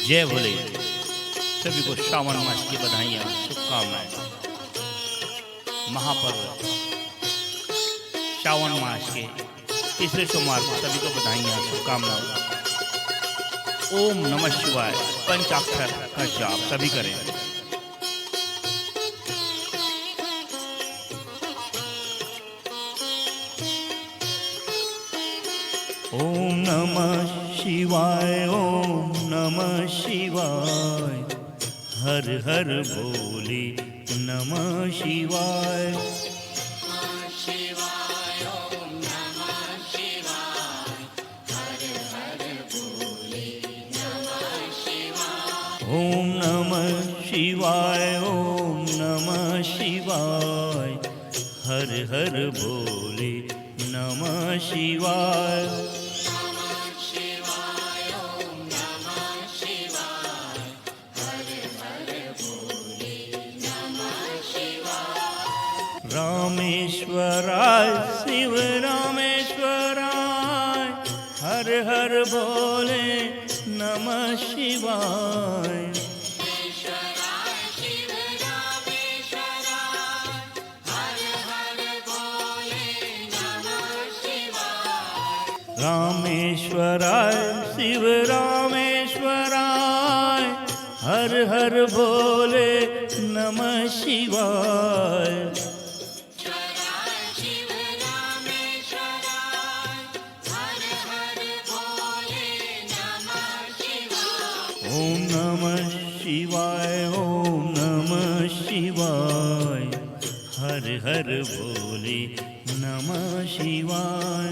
जय भोले। सभी को श्रावण मास की बधाइयाँ, शुभकामनाएं। महापर्व श्रावण मास के तीसरे सोमवार को सभी को बधाइयाँ, शुभकामनाएं। ओम नमः शिवाय पंचाक्षर का जाप सभी करें। ओम नमः शिवाय, ओम नमः शिवाय, हर हर भोले नमः शिवाय। ओम नमः शिवाय, ओम नमः शिवाय, हर हर भोले नमः शिवाय। रामेश्वराय शिव रामेश्वराय, हर हर भोले नमः शिवाय। रामेश्वराय शिव रामेश्वराय, हर हर भोले नमः शिवाय। ओम नमः शिवाय, ओम नमः शिवाय, हर हर भोले नमः शिवाय।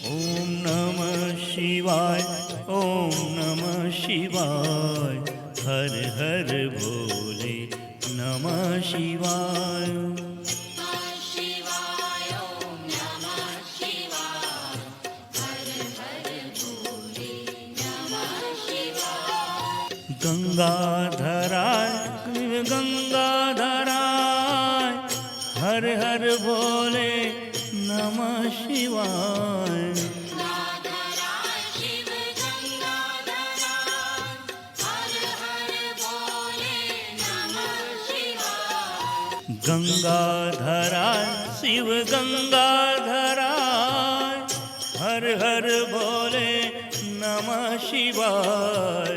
ओम नमः शिवाय, ओम नमः शिवाय, हर हर भोले नमः शिवाय। गंगाधराय गंगाधराय, हर हर भोले नमः शिवाय। गंगाधराय शिव गंगाधराय, हर हर भोले नमः शिवाय।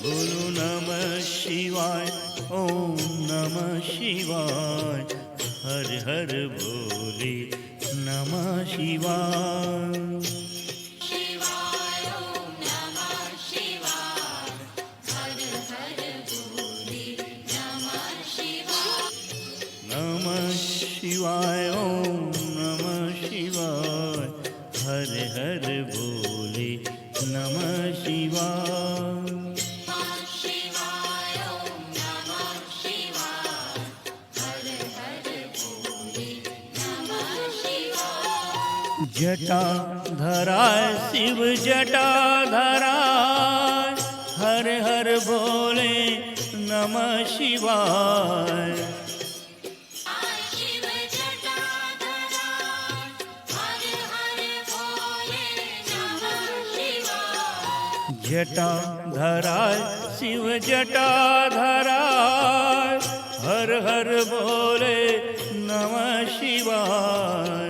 बोलो नमः शिवाय, ओम नमः शिवाय, हर हर भोले नमः शिवाय। नमः शिवाय, ओम नमः शिवाय, हर हर भोले नमः शिवाय। जटाधराय शिव जटाधराय, हर हर भोले नमः शिवाय। जटाधराय शिव जटाधराय, हर हर भोले नमः शिवाय।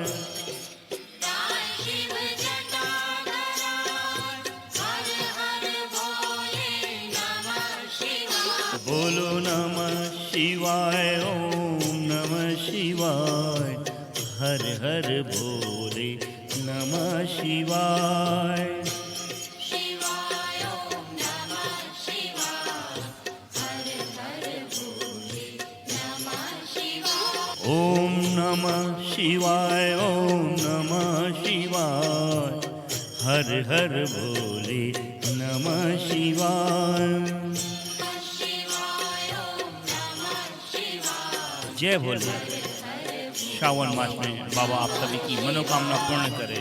बोलो नमः शिवाय, ओम नमः शिवाय, हर हर भोले नमः शिवाय। ओम नमः शिवाय, ओम नमः शिवाय, हर हर भोले नमः शिवाय। जय भोले। श्रावण मास में बाबा आप सभी की मनोकामना पूर्ण करे।